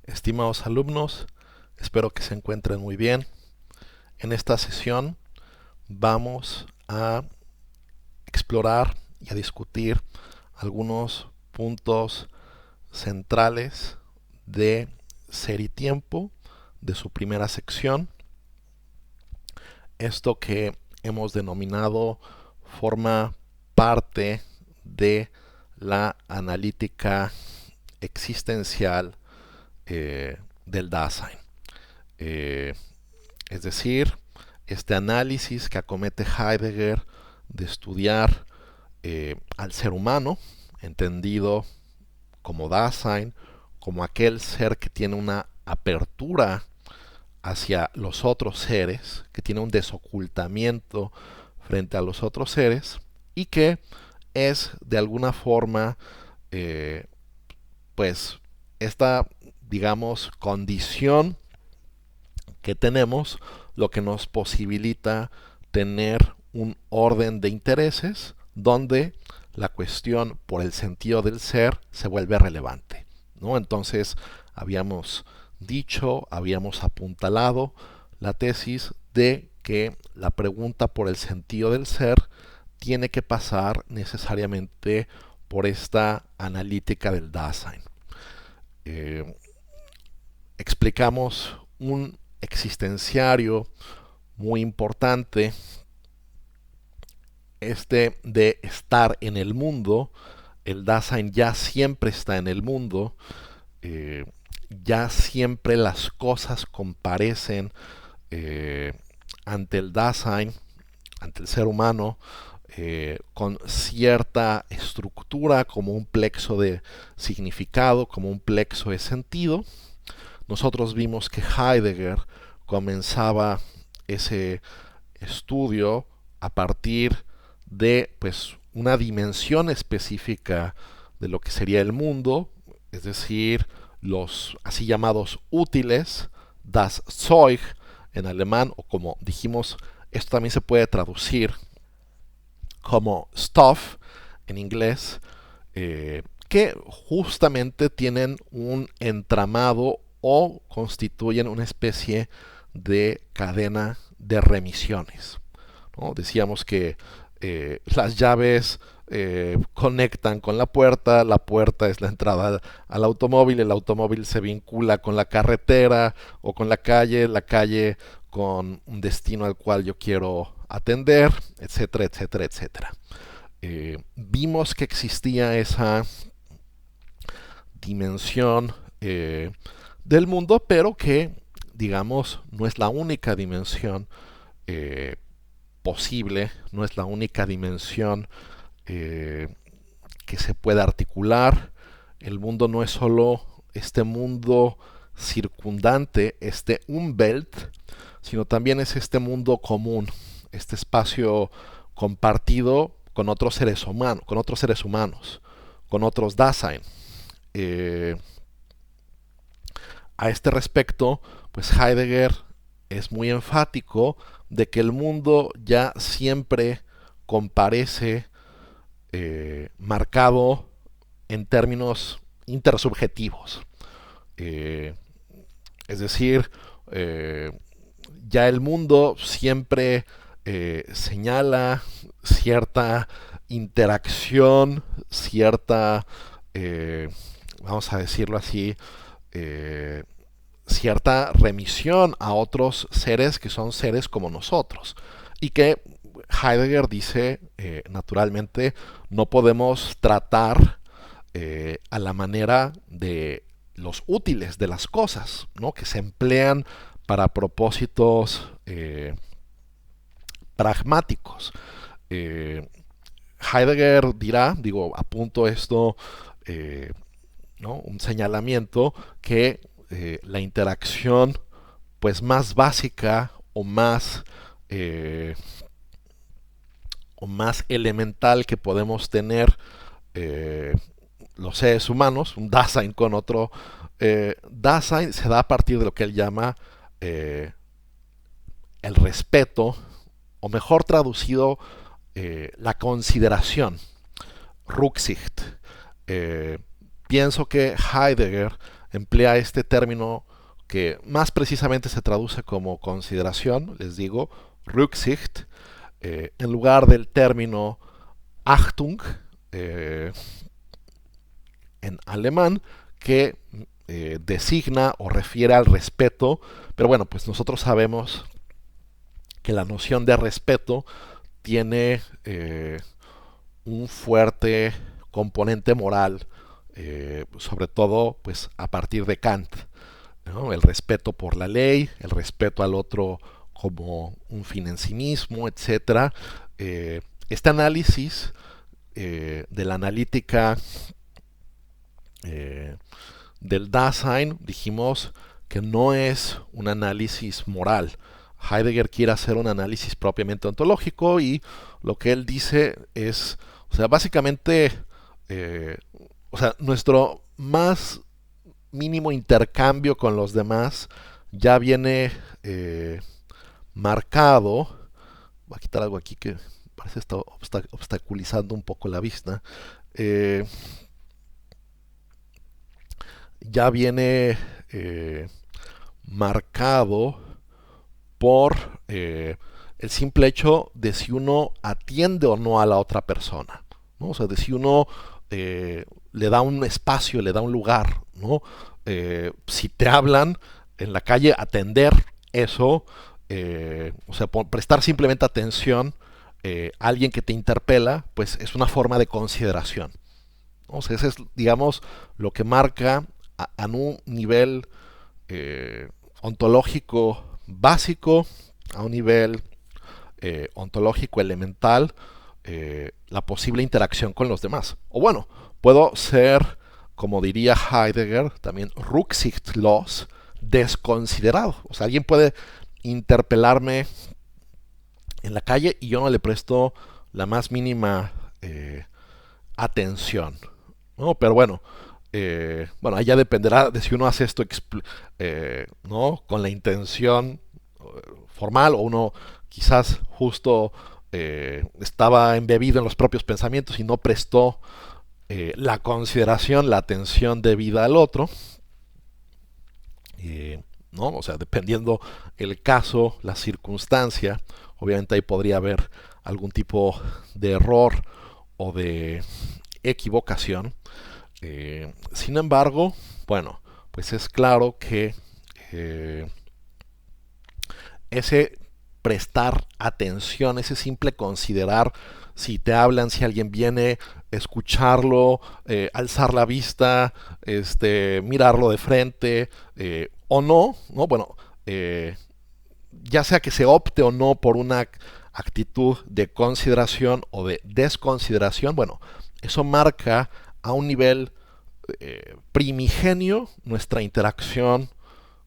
Estimados alumnos, espero que se encuentren muy bien. En esta sesión vamos a explorar y a discutir algunos puntos centrales de Ser y Tiempo, de su primera sección. Esto que hemos denominado forma parte de la analítica existencial del Dasein. Eh, es decir, este análisis que acomete Heidegger de estudiar al ser humano, entendido como Dasein, como aquel ser que tiene una apertura hacia los otros seres, que tiene un desocultamiento frente a los otros seres y que es de alguna forma pues esta, digamos, condición que tenemos, lo que nos posibilita tener un orden de intereses donde la cuestión por el sentido del ser se vuelve relevante, ¿no? Entonces habíamos dicho, habíamos apuntalado la tesis de que la pregunta por el sentido del ser tiene que pasar necesariamente por esta analítica del Dasein. Explicamos un existenciario muy importante, este de estar en el mundo. El Dasein ya siempre está en el mundo, ya siempre las cosas comparecen ante el Dasein, ante el ser humano, con cierta estructura, como un plexo de significado, como un plexo de sentido. Nosotros vimos que Heidegger comenzaba ese estudio a partir de pues una dimensión específica de lo que sería el mundo, es decir, los así llamados útiles, das Zeug en alemán, o como dijimos, esto también se puede traducir como stuff en inglés, que justamente tienen un entramado o constituyen una especie de cadena de remisiones, ¿no? Decíamos que las llaves conectan con la puerta es la entrada al automóvil, el automóvil se vincula con la carretera o con la calle con un destino al cual yo quiero atender, etcétera, etcétera, etcétera. Vimos que existía esa dimensión del mundo, pero que, digamos, no es la única dimensión posible, no es la única dimensión que se puede articular. El mundo no es solo este mundo circundante, este Umwelt, sino también es este mundo común, este espacio compartido con otros seres humanos, con otros Dasein. Eh, a este respecto, pues Heidegger es muy enfático de que el mundo ya siempre comparece marcado en términos intersubjetivos. Eh, es decir, ya el mundo siempre señala cierta interacción, cierta, vamos a decirlo así, eh, cierta remisión a otros seres que son seres como nosotros y que Heidegger dice naturalmente no podemos tratar a la manera de los útiles de las cosas, ¿no? Que se emplean para propósitos pragmáticos. Heidegger dirá, digo, apunto esto, ¿no? Un señalamiento que la interacción pues más básica o más elemental que podemos tener los seres humanos, un Dasein con otro Dasein, se da a partir de lo que él llama el respeto, o mejor traducido, la consideración, Rücksicht. Pienso que Heidegger emplea este término que más precisamente se traduce como consideración, les digo, Rücksicht, en lugar del término Achtung, en alemán, que designa o refiere al respeto, pero bueno, pues nosotros sabemos que la noción de respeto tiene un fuerte componente moral, sobre todo pues a partir de Kant, ¿no? El respeto por la ley, el respeto al otro como un fin en sí mismo, etcétera. Este análisis de la analítica del Dasein, dijimos que no es un análisis moral. Heidegger quiere hacer un análisis propiamente ontológico y lo que él dice es, o sea, básicamente, o sea, nuestro más mínimo intercambio con los demás ya viene marcado. Voy a quitar algo aquí que parece estar obstaculizando un poco la vista. Ya viene marcado por el simple hecho de si uno atiende o no a la otra persona, ¿no? O sea, de si uno le da un espacio, le da un lugar, ¿no? Si te hablan en la calle, atender eso, o sea, prestar simplemente atención a alguien que te interpela, pues es una forma de consideración, ¿no? O sea, ese es, digamos, lo que marca a un nivel ontológico básico, a un nivel ontológico elemental, la posible interacción con los demás. O bueno, puedo ser, como diría Heidegger, también rücksichtslos, desconsiderado. O sea, alguien puede interpelarme en la calle y yo no le presto la más mínima atención, ¿no? Pero bueno, bueno, allá dependerá de si uno hace esto ¿no? Con la intención formal o uno quizás justo estaba embebido en los propios pensamientos y no prestó la consideración, la atención debida al otro, ¿no? O sea, dependiendo el caso, la circunstancia, obviamente ahí podría haber algún tipo de error o de equivocación. Sin embargo, bueno, pues es claro que ese prestar atención, ese simple considerar si te hablan, si alguien viene, escucharlo, alzar la vista, mirarlo de frente o no, ¿no? Bueno, ya sea que se opte o no por una actitud de consideración o de desconsideración, bueno, eso marca a un nivel primigenio nuestra interacción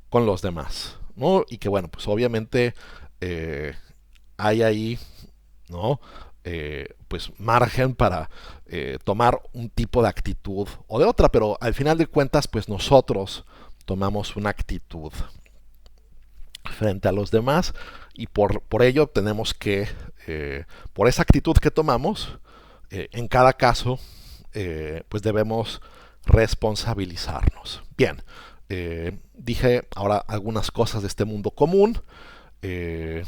con los demás, ¿no? Y que bueno, pues obviamente hay ahí, ¿no? Pues margen para tomar un tipo de actitud o de otra, pero al final de cuentas, pues nosotros tomamos una actitud frente a los demás y por ello tenemos que, por esa actitud que tomamos, en cada caso, pues debemos responsabilizarnos. Bien, dije ahora algunas cosas de este mundo común, que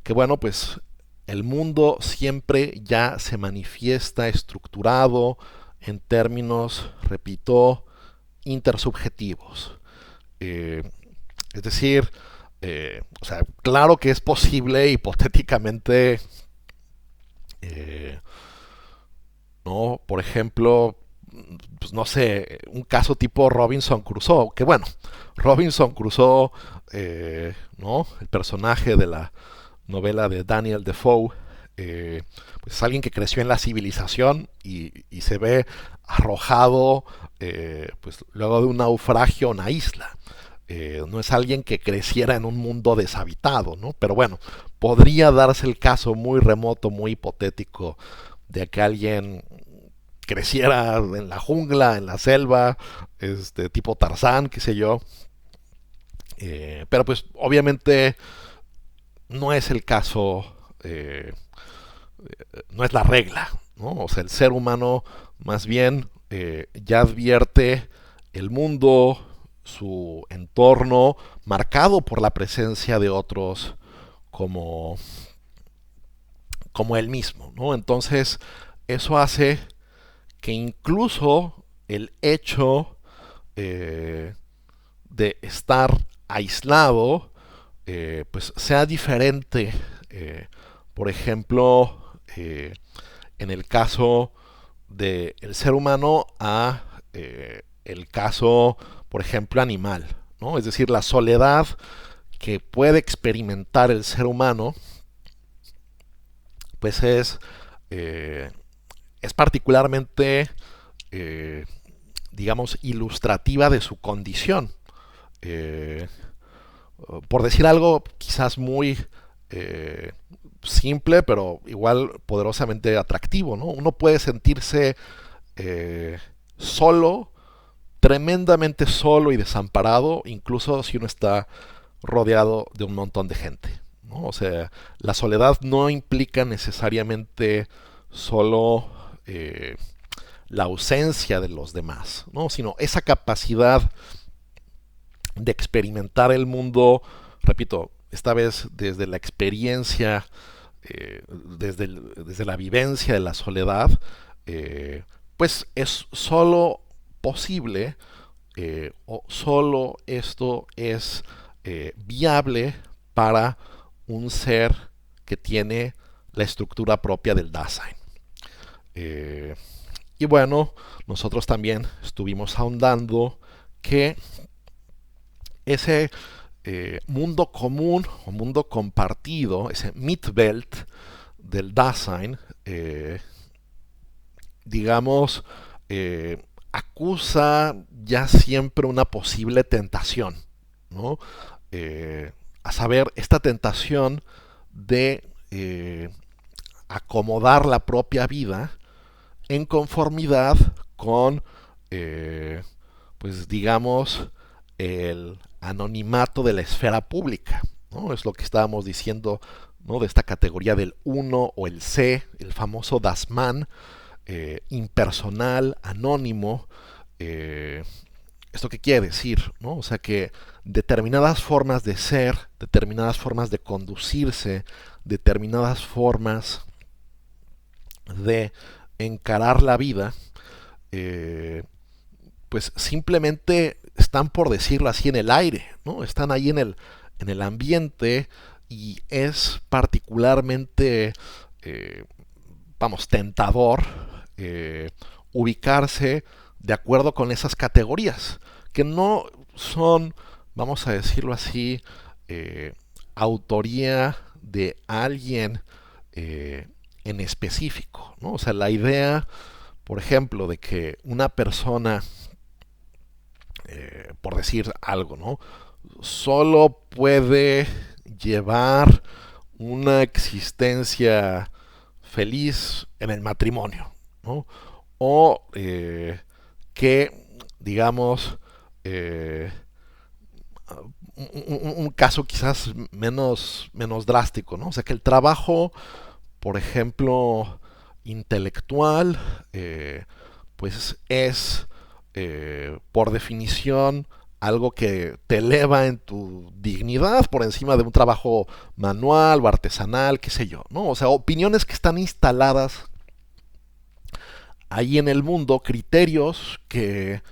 bueno, pues el mundo siempre ya se manifiesta estructurado en términos, repito, intersubjetivos. Es decir, o sea, claro que es posible hipotéticamente, ¿no? Por ejemplo, pues no sé, un caso tipo Robinson Crusoe, que bueno, Robinson Crusoe, ¿no? El personaje de la novela de Daniel Defoe, pues es alguien que creció en la civilización y se ve arrojado, pues luego de un naufragio a una isla. No es alguien que creciera en un mundo deshabitado, ¿no? Pero bueno, podría darse el caso muy remoto, muy hipotético, de que alguien creciera en la jungla, en la selva, tipo Tarzán, qué sé yo. Pero pues obviamente no es el caso, no es la regla, ¿no? O sea, el ser humano más bien ya advierte el mundo, su entorno, marcado por la presencia de otros como, como él mismo, ¿no? Entonces, eso hace que incluso el hecho eh, de estar aislado, pues sea diferente. Por ejemplo, en el caso del ser humano a el caso, por ejemplo, animal, ¿no? Es decir, la soledad que puede experimentar el ser humano, pues eh, es particularmente, eh, digamos, ilustrativa de su condición. Eh, por decir algo quizás muy eh, simple, pero igual poderosamente atractivo, ¿no? Uno puede sentirse eh, solo, tremendamente solo y desamparado, incluso si uno está rodeado de un montón de gente, ¿no? O sea, la soledad no implica necesariamente solo la ausencia de los demás, ¿no? Sino esa capacidad de experimentar el mundo, repito, esta vez desde la experiencia, desde la vivencia de la soledad, pues es solo posible, o solo esto es viable para un ser que tiene la estructura propia del Dasein. Eh, y bueno, nosotros también estuvimos ahondando que ese mundo común o mundo compartido, ese Mitwelt del Dasein, digamos, acusa ya siempre una posible tentación, ¿no? A saber, esta tentación de acomodar la propia vida en conformidad con, pues digamos, el anonimato de la esfera pública, ¿no? Es lo que estábamos diciendo, ¿no? De esta categoría del uno o el C, el famoso Das Man, impersonal, anónimo. Eh, ¿Esto qué quiere decir? ¿No? O sea que determinadas formas de ser, determinadas formas de conducirse, determinadas formas de encarar la vida, eh, pues simplemente están, por decirlo así, en el aire, ¿no? Están ahí en el ambiente y es particularmente, eh, vamos, tentador ubicarse de acuerdo con esas categorías, que no son, vamos a decirlo así, autoría de alguien en específico, ¿no? O sea, la idea, por ejemplo, de que una persona, por decir algo, ¿no? Solo puede llevar una existencia feliz en el matrimonio, ¿no? O que, digamos, eh, un caso quizás menos drástico, ¿no? O sea, que el trabajo, por ejemplo, intelectual, pues es, por definición, algo que te eleva en tu dignidad por encima de un trabajo manual o artesanal, qué sé yo, ¿no? O sea, opiniones que están instaladas ahí en el mundo, criterios que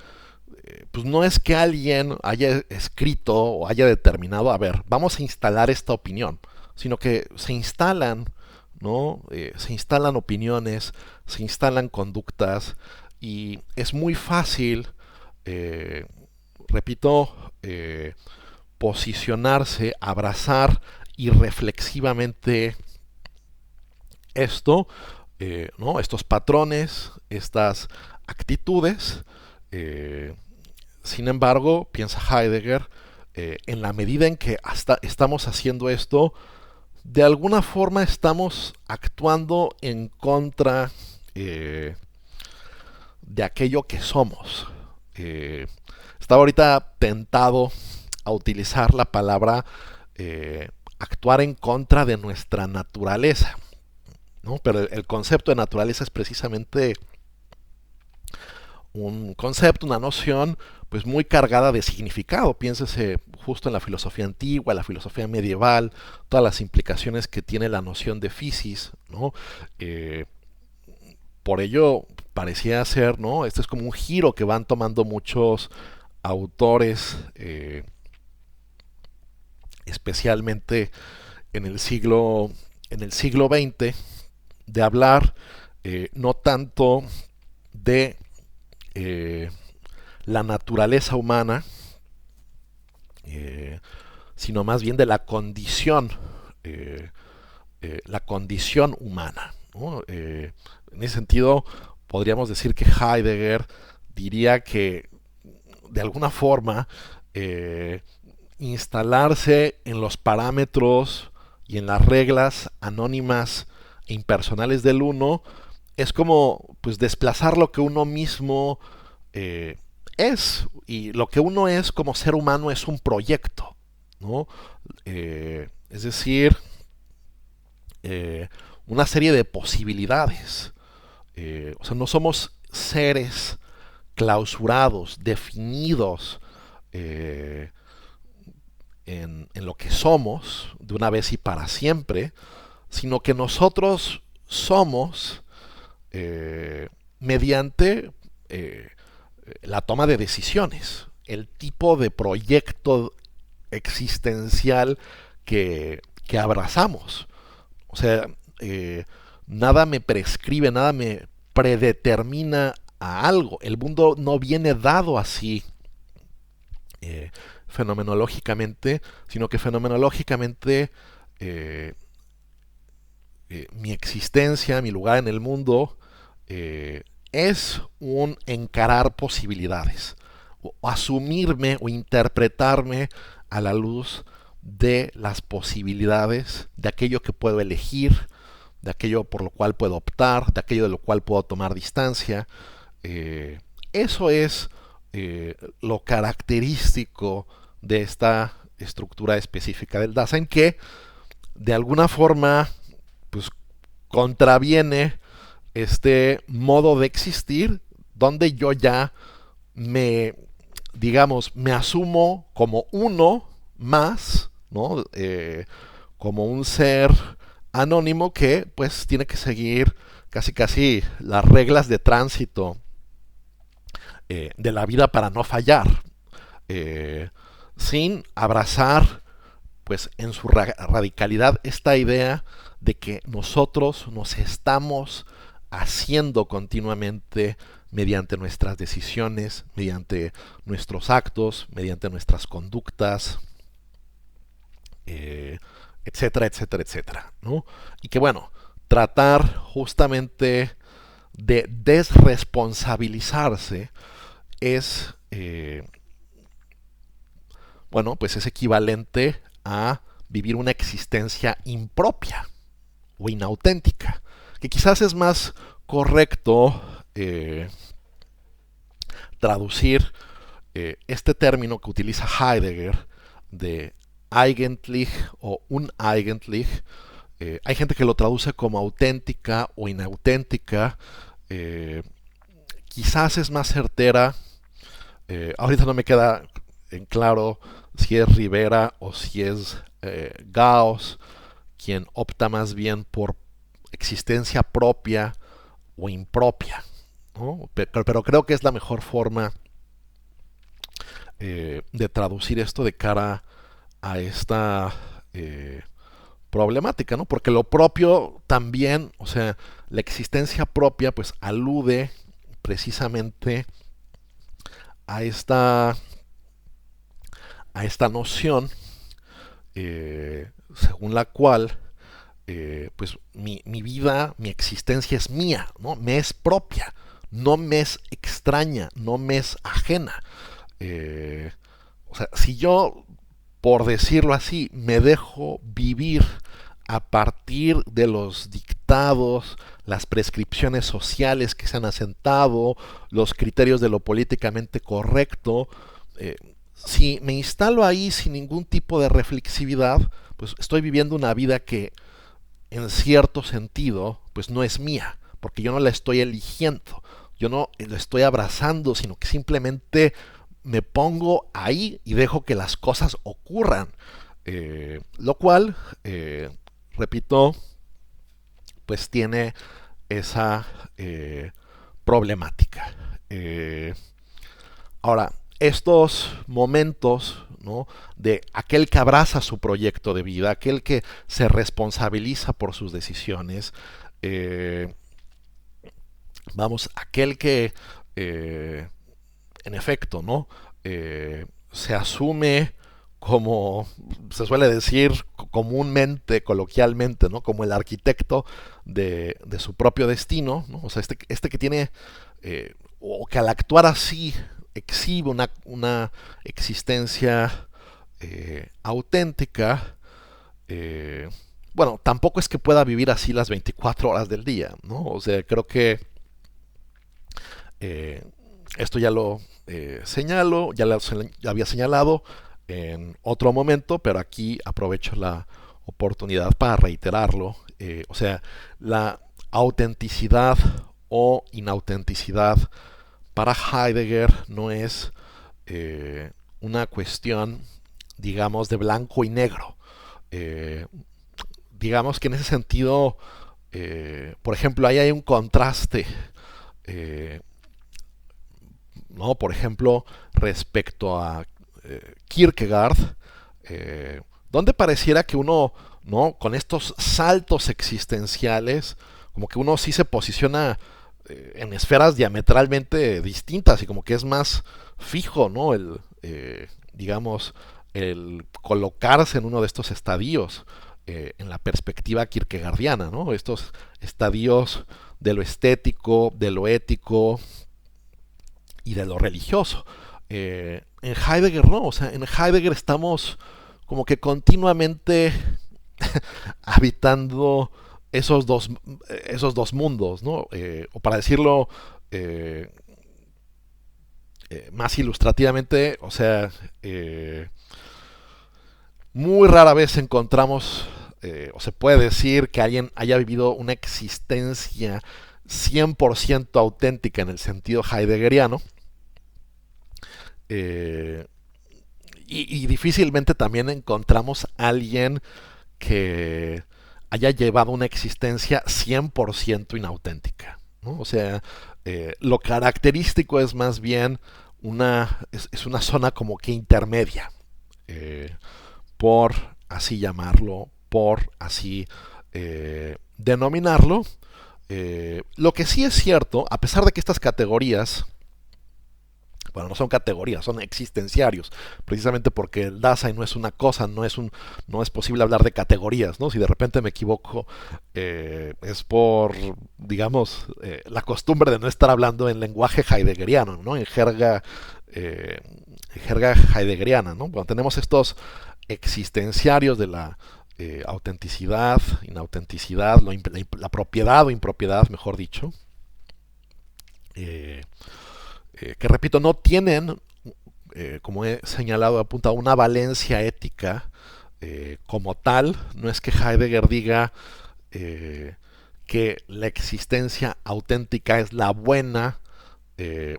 pues no es que alguien haya escrito o haya determinado, a ver, vamos a instalar esta opinión, sino que se instalan, ¿no? Se instalan opiniones, se instalan conductas y es muy fácil, eh, repito, posicionarse, abrazar irreflexivamente esto, ¿no? Estos patrones, estas actitudes. eh, Sin embargo, piensa Heidegger, en la medida en que hasta estamos haciendo esto, de alguna forma estamos actuando en contra de aquello que somos. Eh, Estaba ahorita tentado a utilizar la palabra actuar en contra de nuestra naturaleza, ¿no? Pero el concepto de naturaleza es precisamente un concepto, una noción, pues muy cargada de significado. Piénsese justo en la filosofía antigua, la filosofía medieval, todas las implicaciones que tiene la noción de physis, ¿no? Por ello parecía ser, ¿no? Este es como un giro que van tomando muchos autores, especialmente en en el siglo XX, de hablar no tanto de la naturaleza humana, eh, sino más bien de eh, la condición humana, ¿no? En ese sentido, podríamos decir que Heidegger diría que de alguna forma instalarse en los parámetros y en las reglas anónimas e impersonales del uno es como pues desplazar lo que uno mismo es, y lo que uno es como ser humano es un proyecto, ¿no? Es decir, eh, una serie de posibilidades. O sea, no somos seres clausurados, definidos eh, en lo que somos de una vez y para siempre, sino que nosotros somos mediante la toma de decisiones, el tipo de proyecto existencial que abrazamos. O sea, nada me prescribe, nada me predetermina a algo. El mundo no viene dado así fenomenológicamente, sino que fenomenológicamente eh, mi existencia, mi lugar en el mundo, es un encarar posibilidades, o asumirme o interpretarme a la luz de las posibilidades, de aquello que puedo elegir, de aquello por lo cual puedo optar, de aquello de lo cual puedo tomar distancia. Eso es lo característico de esta estructura específica del Dasein, que de alguna forma pues contraviene este modo de existir donde yo ya me, digamos, me asumo como uno más, ¿no? Como un ser anónimo que pues tiene que seguir casi casi las reglas de tránsito de la vida para no fallar, eh, sin abrazar pues en su radicalidad esta idea de que nosotros nos estamos haciendo continuamente mediante nuestras decisiones, mediante nuestros actos, mediante nuestras conductas, etcétera, etcétera, etcétera, ¿no? Y que bueno, tratar justamente de desresponsabilizarse es, bueno, pues es equivalente a vivir una existencia impropia o inauténtica, que quizás es más correcto traducir este término que utiliza Heidegger de Eigentlich o Uneigentlich. Hay gente que lo traduce como auténtica o inauténtica. Quizás es más certera. Ahorita no me queda en claro si es Rivera o si es Gauss quien opta más bien por existencia propia o impropia, ¿no? Pero creo que es la mejor forma de traducir esto de cara a esta problemática, ¿no? Porque lo propio también, o sea, la existencia propia pues alude precisamente a esta noción según la cual pues mi vida, mi existencia es mía, ¿no? Me es propia, no me es extraña, no me es ajena. Eh, o sea, si yo, por decirlo así, me dejo vivir a partir de los dictados, las prescripciones sociales que se han asentado, los criterios de lo políticamente correcto, si me instalo ahí sin ningún tipo de reflexividad, pues estoy viviendo una vida que en cierto sentido pues no es mía, porque yo no la estoy eligiendo. yo no lo estoy abrazando, sino que simplemente me pongo ahí y dejo que las cosas ocurran. Lo cual, repito, pues tiene esa problemática. Eh, Ahora, estos momentos, ¿no?, de aquel que abraza su proyecto de vida, aquel que se responsabiliza por sus decisiones, eh, vamos, aquel que, eh, en efecto, ¿no? Se asume como se suele decir comúnmente, coloquialmente, ¿no?, como el arquitecto de su propio destino, ¿no? O sea, este que tiene, o que al actuar así exhibe una existencia auténtica. eh, bueno, tampoco es que pueda vivir así las 24 horas del día, ¿no? O sea, creo que eh, esto ya lo señalo, ya había señalado en otro momento, pero aquí aprovecho la oportunidad para reiterarlo. O sea, la autenticidad o inautenticidad para Heidegger no es una cuestión, digamos, de blanco y negro. Eh, digamos que en ese sentido, por ejemplo, ahí hay un contraste, eh, ¿no? Por ejemplo, respecto a Kierkegaard, donde pareciera que uno, ¿no?, con estos saltos existenciales, como que uno sí se posiciona en esferas diametralmente distintas y como que es más fijo, ¿no? Digamos, el colocarse en uno de estos estadios en la perspectiva kierkegaardiana, ¿no? Estos estadios de lo estético, de lo ético y de lo religioso. En Heidegger no, o sea, en Heidegger estamos como que continuamente habitando esos dos mundos, ¿no? O para decirlo eh, más ilustrativamente, o sea, muy rara vez encontramos, o se puede decir que alguien haya vivido una existencia 100% auténtica en el sentido heideggeriano. Eh, y difícilmente también encontramos a alguien que haya llevado una existencia 100% inauténtica, ¿no? O sea, lo característico es más bien es una zona como que intermedia, eh, por así llamarlo, por así denominarlo. Lo que sí es cierto, a pesar de que estas categorías, bueno, no son categorías, son existenciarios, precisamente porque el Dasein no es una cosa, no es posible hablar de categorías, ¿no? Si de repente me equivoco, es por, digamos, la costumbre de no estar hablando en lenguaje heideggeriano, ¿no? En jerga heideggeriana, ¿no? Cuando tenemos estos existenciarios de la autenticidad, inautenticidad, la propiedad o impropiedad, mejor dicho, eh, que repito, no tienen, como he señalado, apunta una valencia ética como tal. No es que Heidegger diga que la existencia auténtica es la buena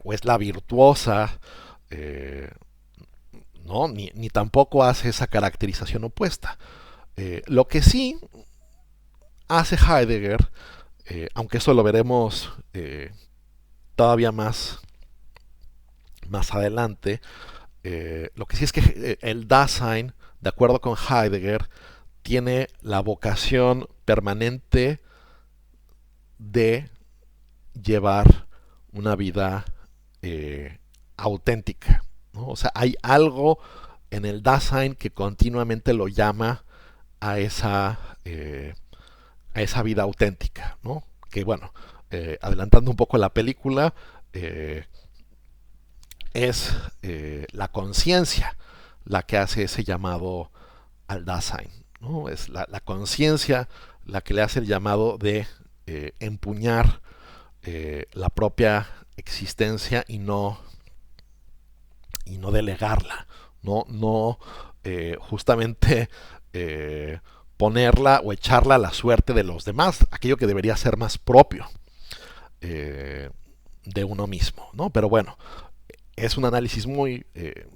o es la virtuosa, eh, ¿no? Ni tampoco hace esa caracterización opuesta. Lo que sí hace Heidegger, aunque eso lo veremos todavía más adelante, lo que sí es que el Dasein, de acuerdo con Heidegger, tiene la vocación permanente de llevar una vida auténtica, ¿no? O sea, hay algo en el Dasein que continuamente lo llama a a esa vida auténtica, ¿no? Que bueno, adelantando un poco la película, es la conciencia la que hace ese llamado al Dasein, ¿no? Es la conciencia la que le hace el llamado de empuñar la propia existencia y no delegarla, no justamente ponerla o echarla a la suerte de los demás, aquello que debería ser más propio. Eh, de uno mismo, ¿no? Pero bueno, es un análisis muy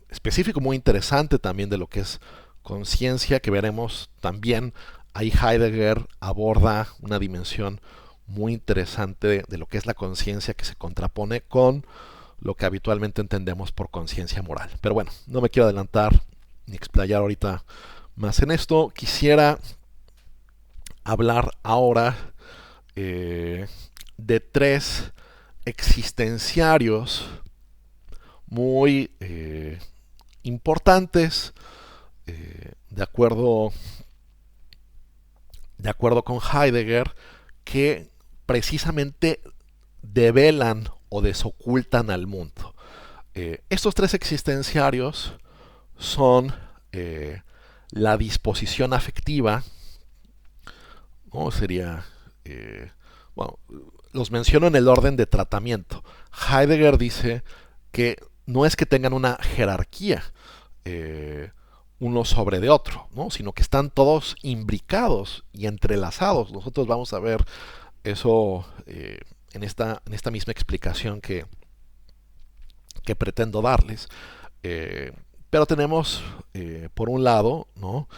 específico, muy interesante también de lo que es conciencia, que veremos también. Ahí Heidegger aborda una dimensión muy interesante de lo que es la conciencia, que se contrapone con lo que habitualmente entendemos por conciencia moral. Pero bueno, no me quiero adelantar ni explayar ahorita más en esto. Quisiera hablar ahora de tres existenciarios muy importantes, de acuerdo con Heidegger, que precisamente develan o desocultan al mundo. Estos tres existenciarios son la disposición afectiva, ¿no? Sería, bueno, los menciono en el orden de tratamiento. Heidegger dice que no es que tengan una jerarquía uno sobre de otro, ¿no? Sino que están todos imbricados y entrelazados. Nosotros vamos a ver eso en esta misma explicación que pretendo darles. Pero tenemos, por un lado, ¿no?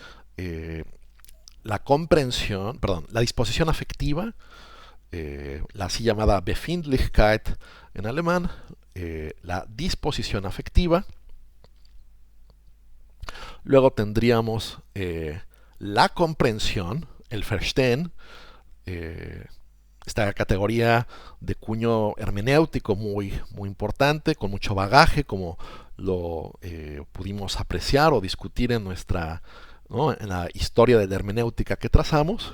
La comprensión, perdón, la disposición afectiva, la así llamada Befindlichkeit en alemán, la disposición afectiva. Luego tendríamos la comprensión, el Verstehen, esta categoría de cuño hermenéutico muy, muy importante, con mucho bagaje, como lo pudimos apreciar o discutir en nuestra, ¿no? En la historia de la hermenéutica que trazamos,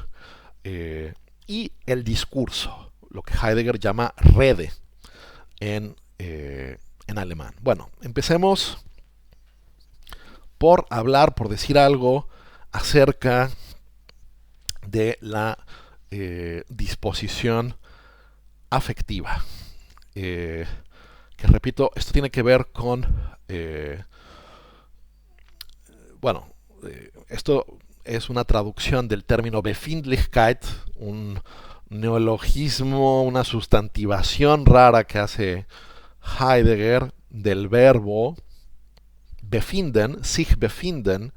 y el discurso, lo que Heidegger llama Rede en alemán. Bueno, empecemos por hablar, por decir algo acerca de la disposición afectiva. Que repito, esto tiene que ver con, bueno, esto es una traducción del término Befindlichkeit, un neologismo, una sustantivación rara que hace Heidegger del verbo befinden, sich befinden,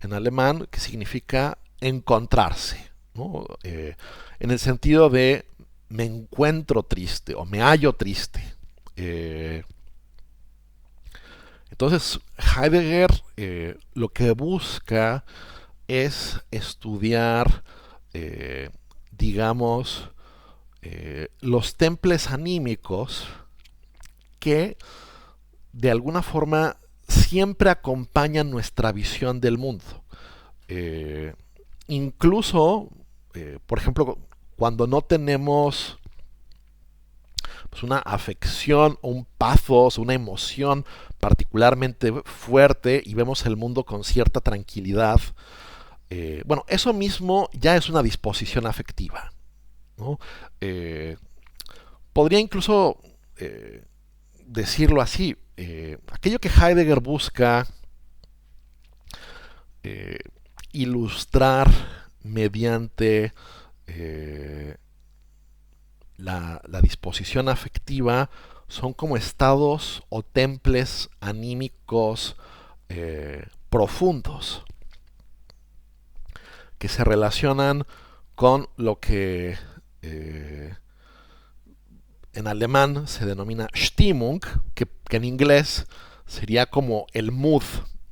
en alemán, que significa encontrarse, ¿no? En el sentido de me encuentro triste o me hallo triste. Entonces, Heidegger lo que busca es estudiar, digamos, los temples anímicos que de alguna forma siempre acompañan nuestra visión del mundo. Incluso, por ejemplo, cuando no tenemos pues, una afección, un pathos, una emoción particularmente fuerte y vemos el mundo con cierta tranquilidad, bueno, eso mismo ya es una disposición afectiva, ¿no? Podría incluso decirlo así, aquello que Heidegger busca ilustrar mediante la disposición afectiva son como estados o temples anímicos profundos que se relacionan con lo que en alemán se denomina Stimmung, que en inglés sería como el mood,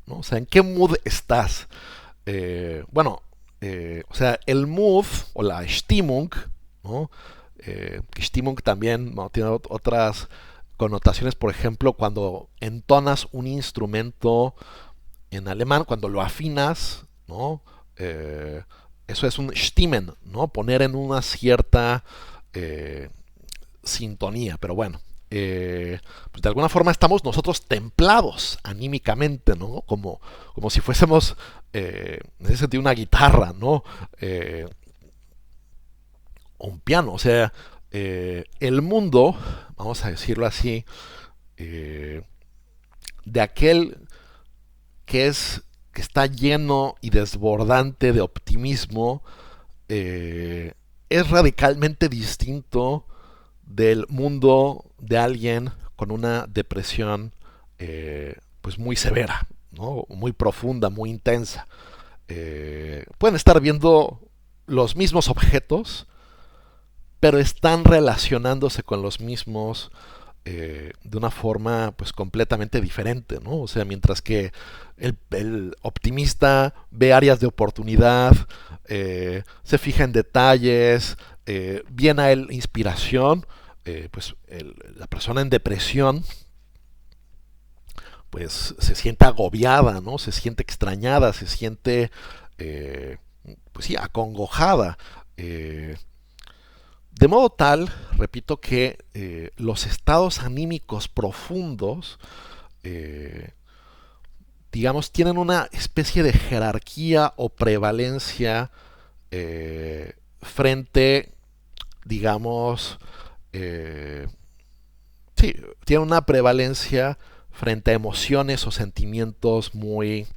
¿no? O sea, ¿en qué mood estás? Bueno, o sea, el mood o la Stimmung, ¿no? Que Stimmung también, ¿no? Tiene otras connotaciones, por ejemplo, cuando entonas un instrumento en alemán, cuando lo afinas, ¿no? Eso es un Stimmen, ¿no? Poner en una cierta sintonía, pero bueno. Pues de alguna forma estamos nosotros templados anímicamente, ¿no? Como si fuésemos, en ese sentido, una guitarra, ¿no? Un piano, o sea, el mundo, vamos a decirlo así, de aquel que está lleno y desbordante de optimismo, es radicalmente distinto del mundo de alguien con una depresión pues muy severa, ¿no? Muy profunda, muy intensa. Pueden estar viendo los mismos objetos, pero están relacionándose con los mismos de una forma pues completamente diferente, ¿no? O sea, mientras que el optimista ve áreas de oportunidad, se fija en detalles, viene a él inspiración, pues la persona en depresión pues se siente agobiada, ¿no? Se siente extrañada, se siente pues sí, acongojada. De modo tal, repito, que los estados anímicos profundos, eh, digamos, tienen una especie de jerarquía o prevalencia frente, digamos, eh, sí, tienen una prevalencia frente a emociones o sentimientos muy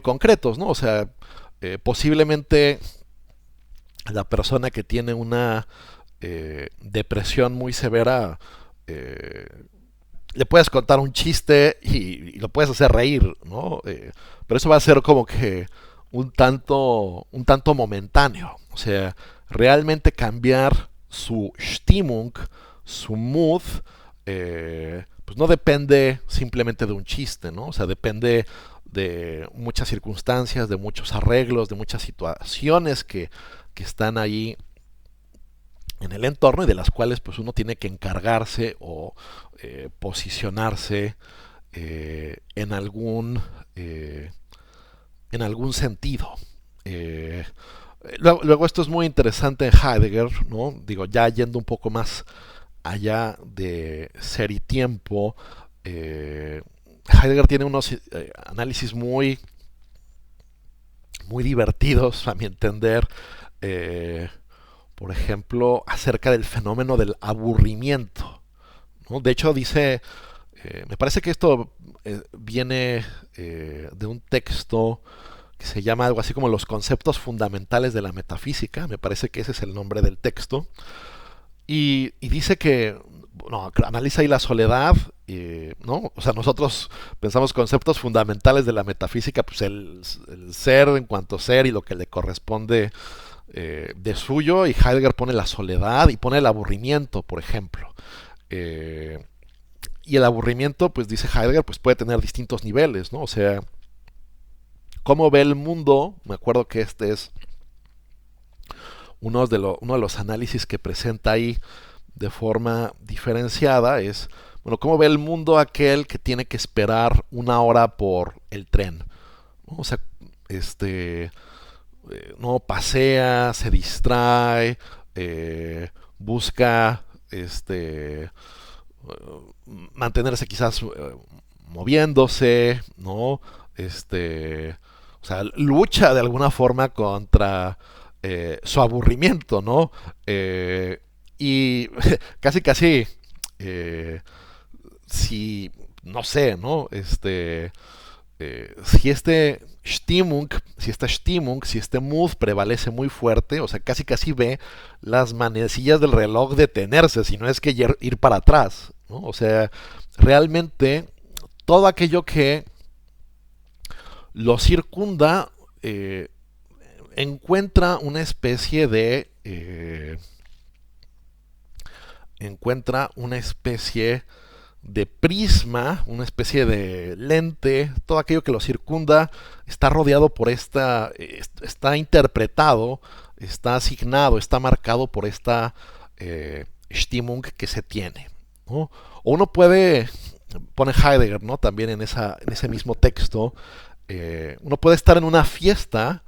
concretos, ¿no? O sea, posiblemente la persona que tiene una depresión muy severa, eh, le puedes contar un chiste y lo puedes hacer reír, ¿no? Pero eso va a ser como que un tanto momentáneo. O sea, realmente cambiar su Stimmung, su mood, pues no depende simplemente de un chiste, ¿no? O sea, depende de muchas circunstancias, de muchos arreglos, de muchas situaciones que están ahí en el entorno y de las cuales pues uno tiene que encargarse o posicionarse en eh, en algún sentido. Eh, luego esto es muy interesante en Heidegger, ¿no? Digo, ya yendo un poco más allá de ser y tiempo, Heidegger tiene unos análisis muy divertidos, a mi entender, eh, por ejemplo, acerca del fenómeno del aburrimiento, ¿no? De hecho, dice, me parece que esto viene de un texto que se llama algo así como Los conceptos fundamentales de la metafísica, me parece que ese es el nombre del texto, y dice que, bueno, analiza ahí la soledad, ¿no? O sea, nosotros pensamos conceptos fundamentales de la metafísica, pues el ser en cuanto ser y lo que le corresponde de suyo, y Heidegger pone la soledad y pone el aburrimiento, por ejemplo. Eh, y el aburrimiento, pues dice Heidegger, pues puede tener distintos niveles, ¿no? O sea, cómo ve el mundo, me acuerdo que este es uno de los análisis que presenta ahí de forma diferenciada, es, bueno, cómo ve el mundo aquel que tiene que esperar una hora por el tren, ¿no? O sea, no pasea, se distrae, busca mantenerse quizás moviéndose, ¿no? O sea, lucha de alguna forma contra su aburrimiento, ¿no? Y casi, eh, si, no sé, ¿no? Si si esta Stimmung, si este mood prevalece muy fuerte, o sea, casi ve las manecillas del reloj detenerse, si no es que ir para atrás, ¿no? O sea, realmente todo aquello que lo circunda encuentra una especie encuentra una especie de prisma, una especie de lente, todo aquello que lo circunda está rodeado por está interpretado, está asignado, está marcado por esta Stimmung que se tiene, ¿no? O uno puede, pone Heidegger, ¿no? También en ese mismo texto, uno puede estar en una fiesta,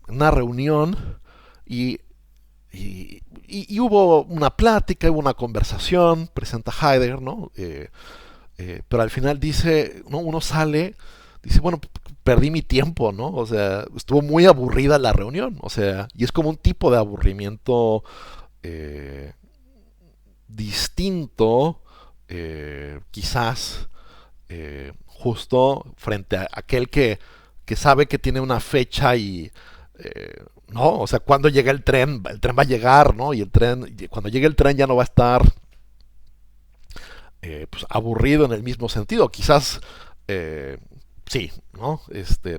una reunión, y y hubo una plática, hubo una conversación, presenta Heidegger, ¿no? Pero al final dice, ¿no? Uno sale, dice, bueno, perdí mi tiempo, ¿no? O sea, estuvo muy aburrida la reunión, o sea, y es como un tipo de aburrimiento eh, distinto, quizás, justo frente a aquel que sabe que tiene una fecha y ¿no? O sea, cuando llega el tren va a llegar, ¿no? Y cuando llegue el tren ya no va a estar pues, aburrido en el mismo sentido. Quizás, eh, sí, ¿no?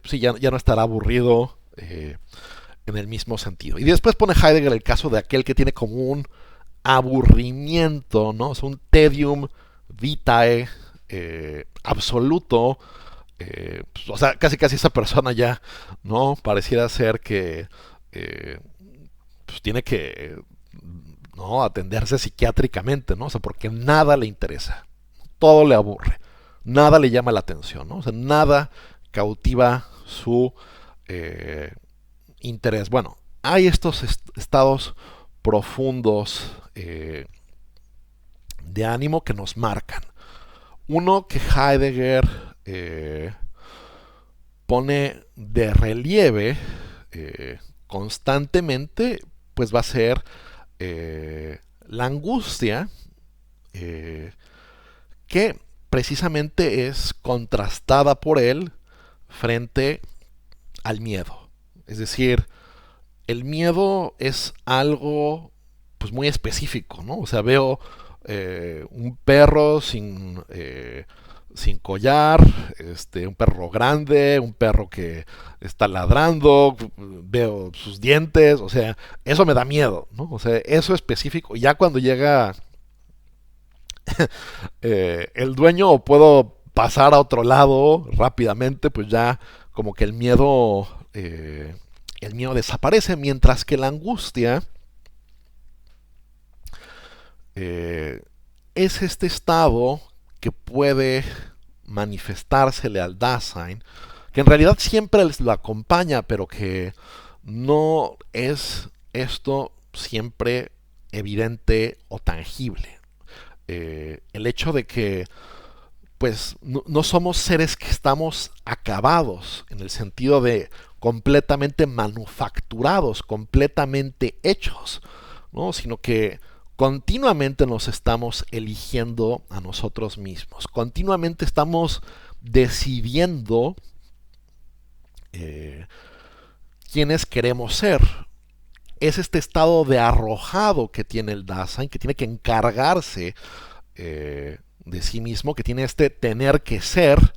Sí, ya no estará aburrido en el mismo sentido. Y después pone Heidegger el caso de aquel que tiene como un aburrimiento, ¿no? Es un tedium vitae absoluto. Pues, o sea, casi esa persona ya, ¿no? Pareciera ser que eh, pues tiene que, ¿no? Atenderse psiquiátricamente, ¿no? O sea, porque nada le interesa, todo le aburre, nada le llama la atención, ¿no? O sea, nada cautiva su eh, interés. Bueno, hay estos estados profundos de ánimo que nos marcan. Uno que Heidegger pone de relieve constantemente, pues va a ser la angustia, eh, que precisamente es contrastada por él frente al miedo. Es decir, el miedo es algo pues muy específico, ¿no? O sea, veo un perro sin collar, un perro grande, un perro que está ladrando, veo sus dientes, o sea, eso me da miedo, ¿no? O sea, eso específico. Ya cuando llega el dueño o puedo pasar a otro lado rápidamente, pues ya como que el miedo desaparece, mientras que la angustia eh, es este estado que puede manifestársele al Dasein, que en realidad siempre lo acompaña, pero que no es esto siempre evidente o tangible. El hecho de que pues no somos seres que estamos acabados en el sentido de completamente manufacturados, completamente hechos, ¿no? Sino que continuamente nos estamos eligiendo a nosotros mismos, continuamente estamos decidiendo eh, quiénes queremos ser. Es este estado de arrojado que tiene el Dasein, que tiene que encargarse de sí mismo, que tiene este tener que ser,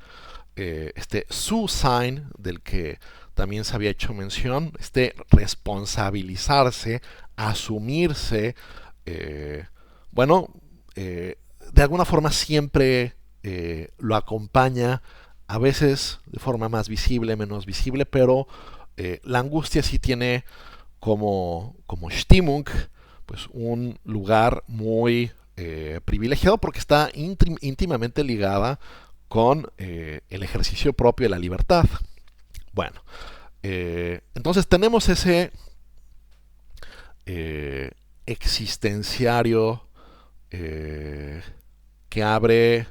este su sign del que también se había hecho mención, este responsabilizarse, asumirse, eh, bueno, de alguna forma siempre lo acompaña, a veces de forma más visible, menos visible, pero la angustia sí tiene como Stimmung, pues un lugar muy privilegiado porque está íntimamente ligada con el ejercicio propio de la libertad. Bueno, entonces tenemos ese existenciario que abre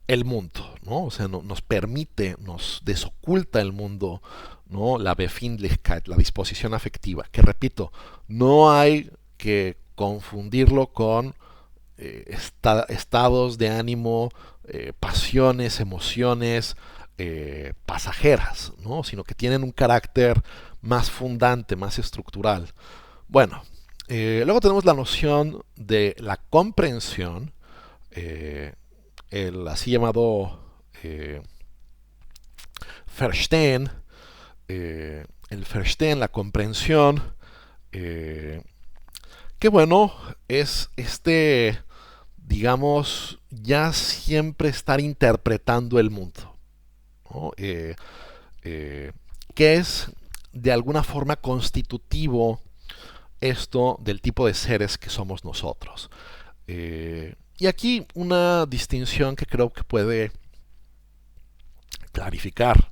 el mundo, ¿no? O sea, nos permite, nos desoculta el mundo, ¿no? La Befindlichkeit, la disposición afectiva, que repito, no hay que confundirlo con estados de ánimo, pasiones, emociones pasajeras, ¿no? Sino que tienen un carácter más fundante, más estructural. Bueno, luego tenemos la noción de la comprensión, el así llamado Verstehen, el Verstehen, la comprensión, que bueno, es digamos, ya siempre estar interpretando el mundo, ¿no? Que es de alguna forma constitutivo esto del tipo de seres que somos nosotros. Y aquí una distinción que creo que puede clarificar.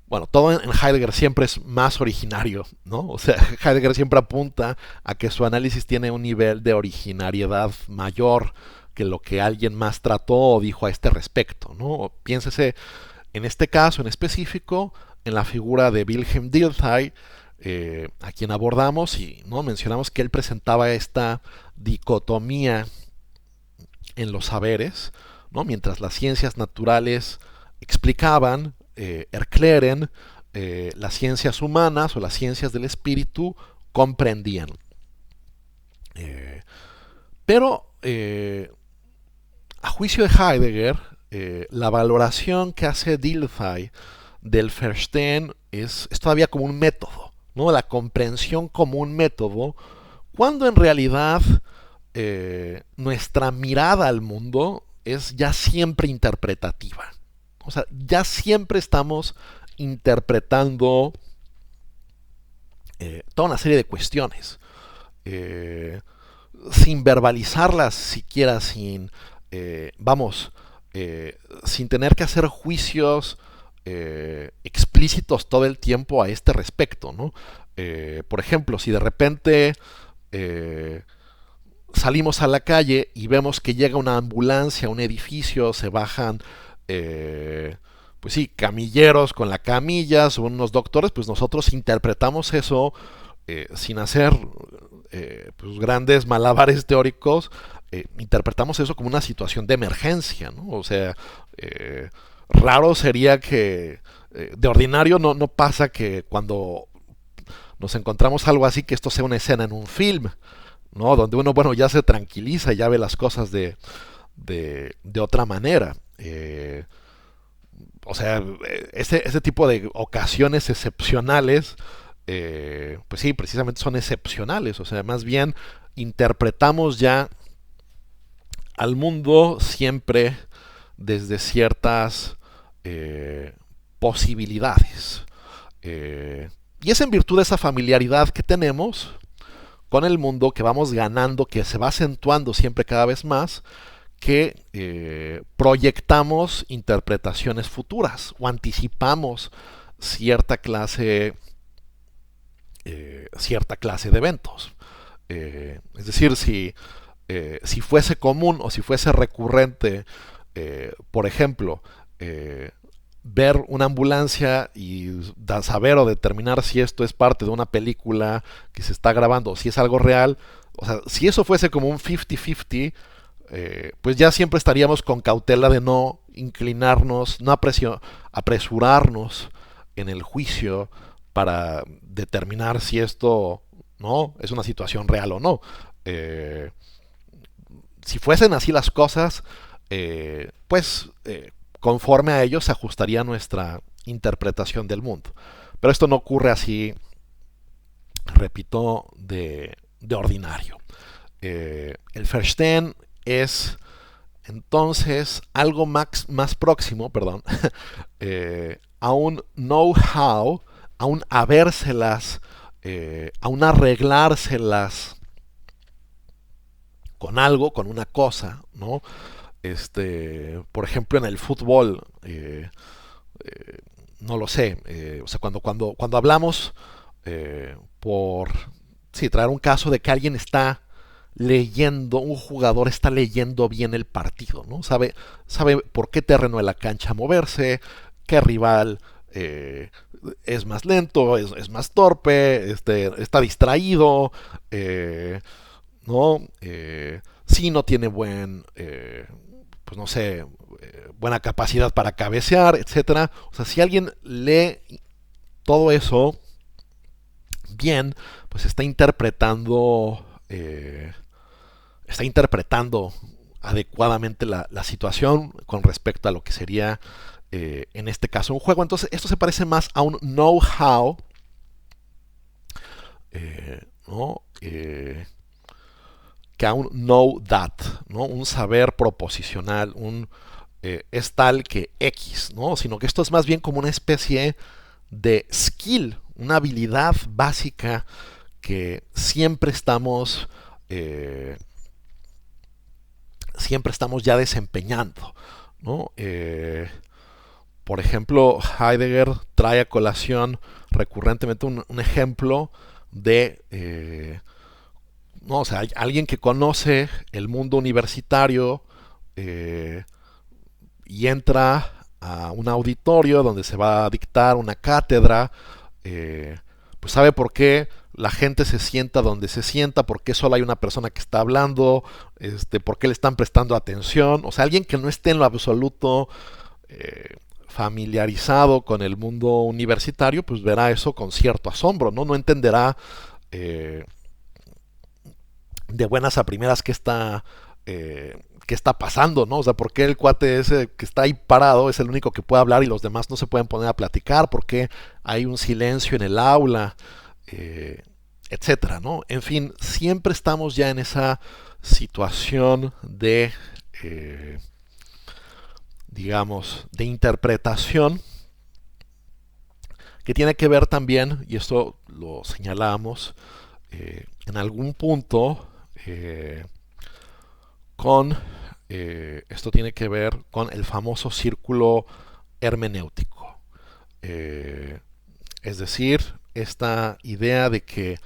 Bueno, todo en Heidegger siempre es más originario, ¿no? O sea, Heidegger siempre apunta a que su análisis tiene un nivel de originariedad mayor que lo que alguien más trató o dijo a este respecto, ¿no? Piénsese en este caso en específico en la figura de Wilhelm Dilthey, a quien abordamos y no mencionamos que él presentaba esta dicotomía en los saberes, ¿no? Mientras las ciencias naturales explicaban, erklären, las ciencias humanas o las ciencias del espíritu comprendían. Pero a juicio de Heidegger, la valoración que hace Dilthey del Verstehen es todavía como un método, ¿no? La comprensión como un método, cuando en realidad nuestra mirada al mundo es ya siempre interpretativa. O sea, ya siempre estamos interpretando toda una serie de cuestiones, sin verbalizarlas siquiera, sin tener que hacer juicios explícitos todo el tiempo a este respecto, ¿no? Por ejemplo, si de repente salimos a la calle y vemos que llega una ambulancia a un edificio, se bajan pues sí, camilleros con la camilla, son unos doctores, pues nosotros interpretamos eso sin hacer pues grandes malabares teóricos, interpretamos eso como una situación de emergencia, ¿no? O sea, raro sería que de ordinario no pasa que cuando nos encontramos algo así, que esto sea una escena en un film, ¿no? Donde uno, bueno, ya se tranquiliza y ya ve las cosas de otra manera. O sea, ese tipo de ocasiones excepcionales, pues sí, precisamente son excepcionales. O sea, más bien interpretamos ya al mundo siempre desde ciertas posibilidades. Y es en virtud de esa familiaridad que tenemos con el mundo, que vamos ganando, que se va acentuando siempre cada vez más, que proyectamos interpretaciones futuras o anticipamos cierta clase de eventos. Es decir, si fuese común o si fuese recurrente, por ejemplo, ver una ambulancia y saber o determinar si esto es parte de una película que se está grabando o si es algo real, o sea, si eso fuese como un 50-50, pues ya siempre estaríamos con cautela de no inclinarnos, no apresurarnos en el juicio para determinar si esto no es una situación real o no. Si fuesen así las cosas, pues conforme a ello se ajustaría nuestra interpretación del mundo. Pero esto no ocurre así, repito, de ordinario. El Verstehen es entonces algo más próximo, perdón, a un know-how, a un habérselas, a un arreglárselas con algo, con una cosa, ¿no? Por ejemplo, en el fútbol, no lo sé, o sea, cuando hablamos por, sí, traer un caso de que alguien está leyendo, un jugador está leyendo bien el partido, ¿no? Sabe por qué terreno de la cancha moverse, qué rival es más lento, es más torpe, está distraído, ¿no? Si no tiene pues no sé, buena capacidad para cabecear, etcétera. O sea, si alguien lee todo eso bien, pues está interpretando adecuadamente la situación con respecto a lo que sería en este caso un juego. Entonces esto se parece más a un know-how, ¿no? Que a un know that, ¿no? Un saber proposicional, es tal que X, ¿no? Sino que esto es más bien como una especie de skill, una habilidad básica que siempre estamos ya desempeñando, ¿no? Por ejemplo, Heidegger trae a colación recurrentemente un ejemplo de no, o sea, alguien que conoce el mundo universitario y entra a un auditorio donde se va a dictar una cátedra, pues sabe por qué la gente se sienta donde se sienta, por qué solo hay una persona que está hablando, por qué le están prestando atención. O sea, alguien que no esté en lo absoluto familiarizado con el mundo universitario, pues verá eso con cierto asombro, ¿no? No entenderá eh, de buenas a primeras qué está pasando, ¿no? O sea, ¿por qué el cuate ese que está ahí parado es el único que puede hablar y los demás no se pueden poner a platicar? ¿Por qué hay un silencio en el aula? Eh, Etcétera, ¿no? En fin, siempre estamos ya en esa situación de, eh, digamos, de interpretación que tiene que ver también, y esto lo señalamos, en algún punto con, esto tiene que ver con el famoso círculo hermenéutico. Eh, es decir, esta idea de que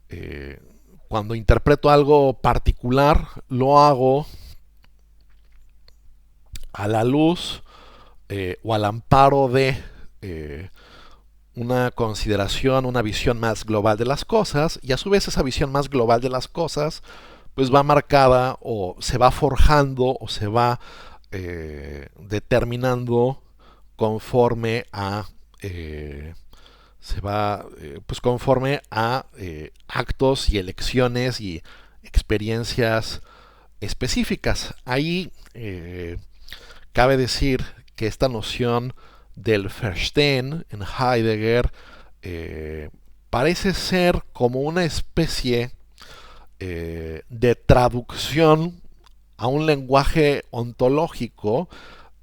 eh, cuando interpreto algo particular, lo hago a la luz o al amparo de una consideración, una visión más global de las cosas, y a su vez esa visión más global de las cosas pues va marcada o se va forjando o se va determinando conforme a pues conforme a actos y elecciones y experiencias específicas. Ahí cabe decir que esta noción del Verstehen en Heidegger parece ser como una especie de traducción a un lenguaje ontológico,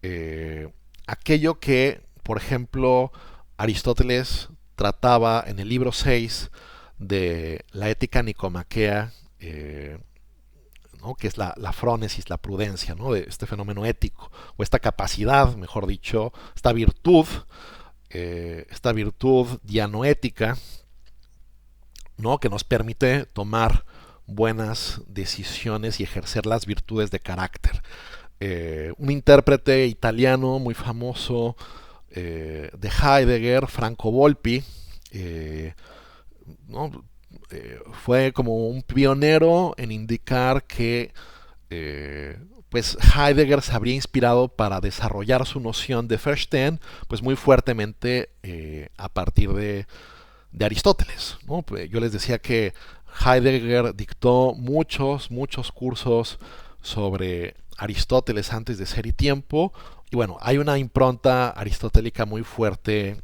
eh, aquello que, por ejemplo, Aristóteles trataba en el libro 6 de la ética nicomaquea, ¿no? Que es la frónesis, la prudencia, ¿no? De este fenómeno ético, o esta capacidad, mejor dicho, esta virtud dianoética, ¿no? Que nos permite tomar buenas decisiones y ejercer las virtudes de carácter. Un intérprete italiano muy famoso de Heidegger, Franco Volpi, ¿no? Fue como un pionero en indicar que pues Heidegger se habría inspirado para desarrollar su noción de Verstehen pues muy fuertemente a partir de Aristóteles, ¿no? Pues yo les decía que Heidegger dictó muchos cursos sobre Aristóteles antes de Ser y Tiempo, y bueno, hay una impronta aristotélica muy fuerte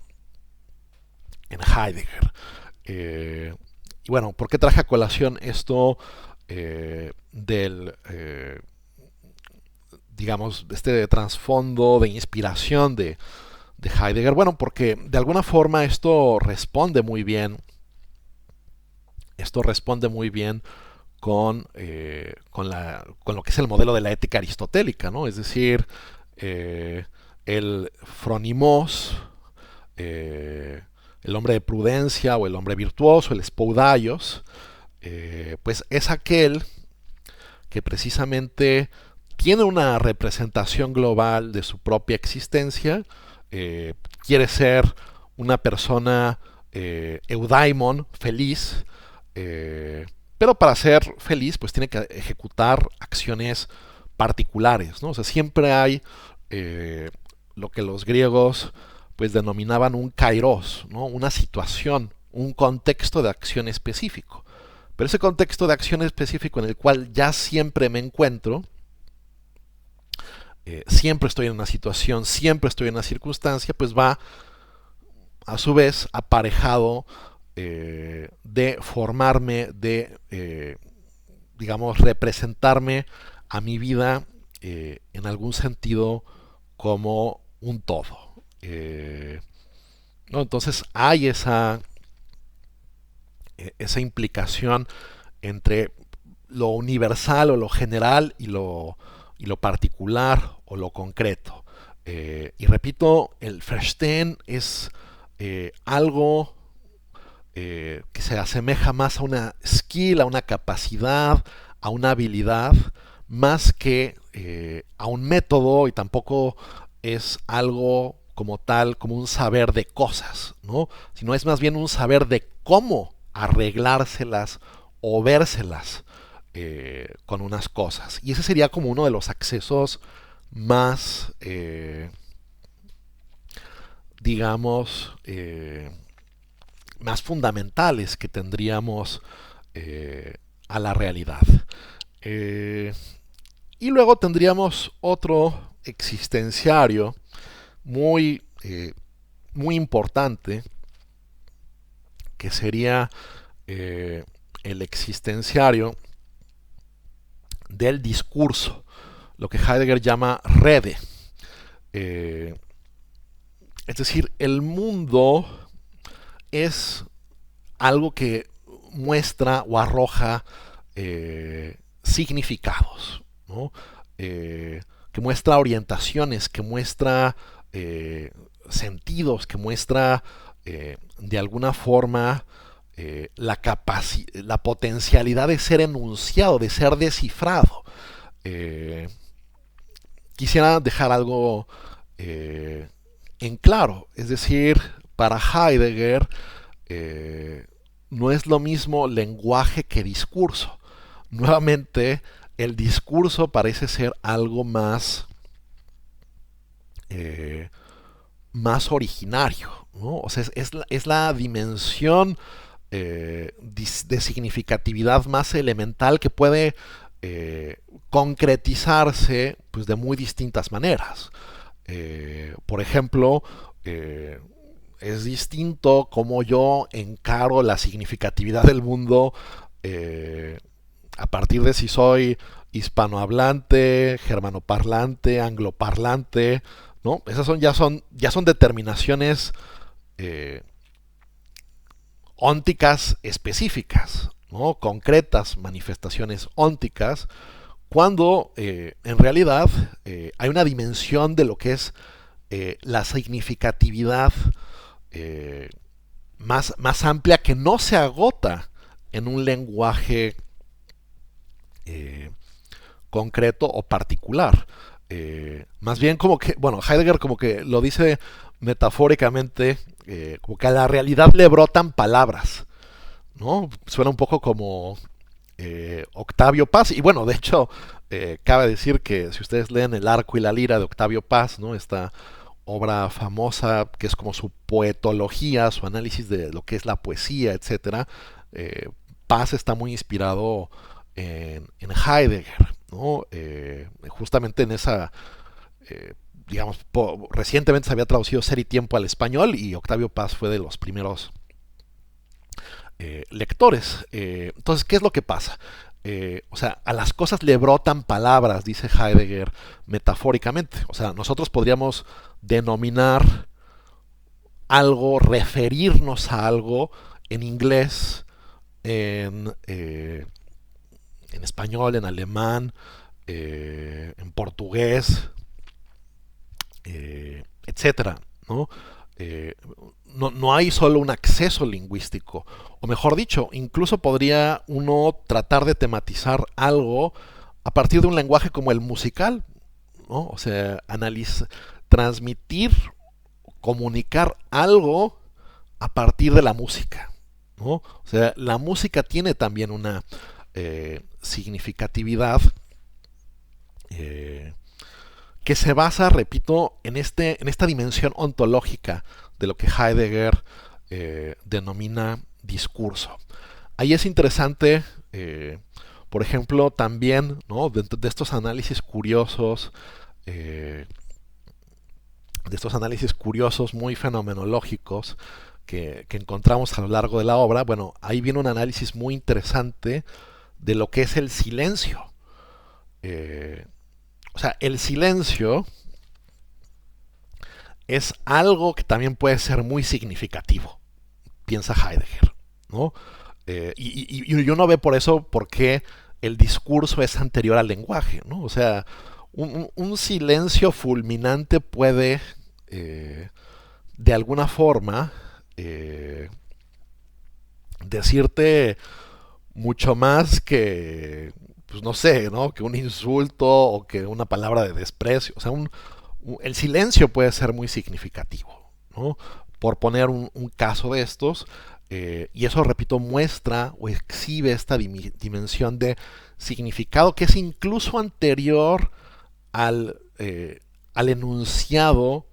en Heidegger. Y bueno, ¿por qué traje a colación esto del, digamos, este trasfondo de inspiración de Heidegger? Bueno, porque de alguna forma esto responde muy bien con lo que es el modelo de la ética aristotélica, ¿no? Es decir, el phronimos, el hombre de prudencia o el hombre virtuoso, el spoudaios, pues es aquel que precisamente tiene una representación global de su propia existencia, quiere ser una persona eudaimon, feliz, pero para ser feliz pues tiene que ejecutar acciones particulares, ¿no? O sea, siempre hay lo que los griegos pues denominaban un kairos, ¿no? Una situación, un contexto de acción específico. Pero ese contexto de acción específico en el cual ya siempre me encuentro, siempre estoy en una situación, siempre estoy en una circunstancia, pues va a su vez aparejado de formarme, de, digamos, representarme a mi vida en algún sentido como un todo. ¿No? Entonces hay esa implicación entre lo universal o lo general y lo particular o lo concreto. Y repito, el Verstehen es algo que se asemeja más a una skill, a una capacidad, a una habilidad, más que a un método, y tampoco es algo como tal, como un saber de cosas, ¿no? Sino es más bien un saber de cómo arreglárselas o vérselas con unas cosas. Y ese sería como uno de los accesos más, digamos, más fundamentales que tendríamos a la realidad. Y luego tendríamos otro existenciario muy, muy importante, que sería el existenciario del discurso, lo que Heidegger llama Rede. Es decir, el mundo es algo que muestra o arroja significados, ¿no? Que muestra orientaciones, que muestra sentidos, que muestra de alguna forma la potencialidad de ser enunciado, de ser descifrado. Quisiera dejar algo en claro, es decir, para Heidegger no es lo mismo lenguaje que discurso. Nuevamente, el discurso parece ser algo más originario, ¿no? O sea, es la dimensión de significatividad más elemental que puede concretizarse pues, de muy distintas maneras. Por ejemplo, es distinto cómo yo encaro la significatividad del mundo a partir de si soy hispanohablante, germanoparlante, angloparlante, ¿no? Esas ya son determinaciones ónticas específicas, ¿no? Concretas, manifestaciones ónticas, cuando en realidad hay una dimensión de lo que es la significatividad más amplia que no se agota en un lenguaje concreto o particular. Más bien como que, bueno, Heidegger como que lo dice metafóricamente, como que a la realidad le brotan palabras, ¿no? Suena un poco como Octavio Paz, y bueno, de hecho, cabe decir que si ustedes leen El arco y la lira de Octavio Paz, ¿no? Esta obra famosa que es como su poetología, su análisis de lo que es la poesía, etcétera, Paz está muy inspirado en Heidegger, ¿no? Justamente en esa, digamos, recientemente se había traducido Ser y Tiempo al español y Octavio Paz fue de los primeros lectores. Entonces, ¿qué es lo que pasa? O sea, a las cosas le brotan palabras, dice Heidegger metafóricamente. O sea, nosotros podríamos denominar algo, referirnos a algo en inglés, en español, en alemán, en portugués, etcétera, ¿no? No hay solo un acceso lingüístico, o mejor dicho, incluso podría uno tratar de tematizar algo a partir de un lenguaje como el musical, ¿no? O sea, transmitir, comunicar algo a partir de la música, ¿no? O sea, la música tiene también una significatividad que se basa, repito, en esta dimensión ontológica de lo que Heidegger denomina discurso. Ahí es interesante, por ejemplo, también, ¿no? de estos análisis curiosos, de estos análisis curiosos muy fenomenológicos que encontramos a lo largo de la obra, bueno, ahí viene un análisis muy interesante de lo que es el silencio. O sea, el silencio es algo que también puede ser muy significativo, piensa Heidegger, ¿no? Y uno ve por eso por qué el discurso es anterior al lenguaje, ¿no? O sea, un silencio fulminante puede, de alguna forma, decirte mucho más que, pues no sé, ¿no? Que un insulto o que una palabra de desprecio. O sea, el silencio puede ser muy significativo, ¿no? Por poner un caso de estos, y eso, repito, muestra o exhibe esta dimensión de significado que es incluso anterior al enunciado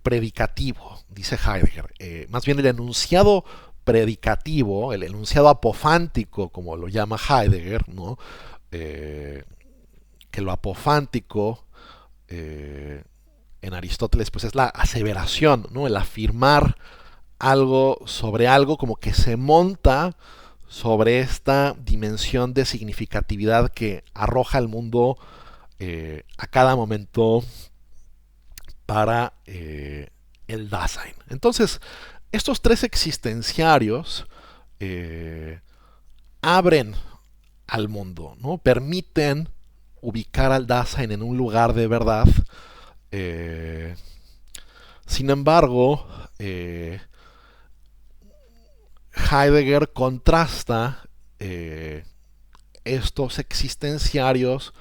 predicativo, dice Heidegger. Más bien el enunciado predicativo, el enunciado apofántico, como lo llama Heidegger, ¿no? Que lo apofántico en Aristóteles pues es la aseveración, ¿no? El afirmar algo sobre algo, como que se monta sobre esta dimensión de significatividad que arroja el mundo a cada momento para el Dasein. Entonces, estos tres existenciarios abren al mundo, ¿no? Permiten ubicar al Dasein en un lugar de verdad. Sin embargo, Heidegger contrasta estos existenciarios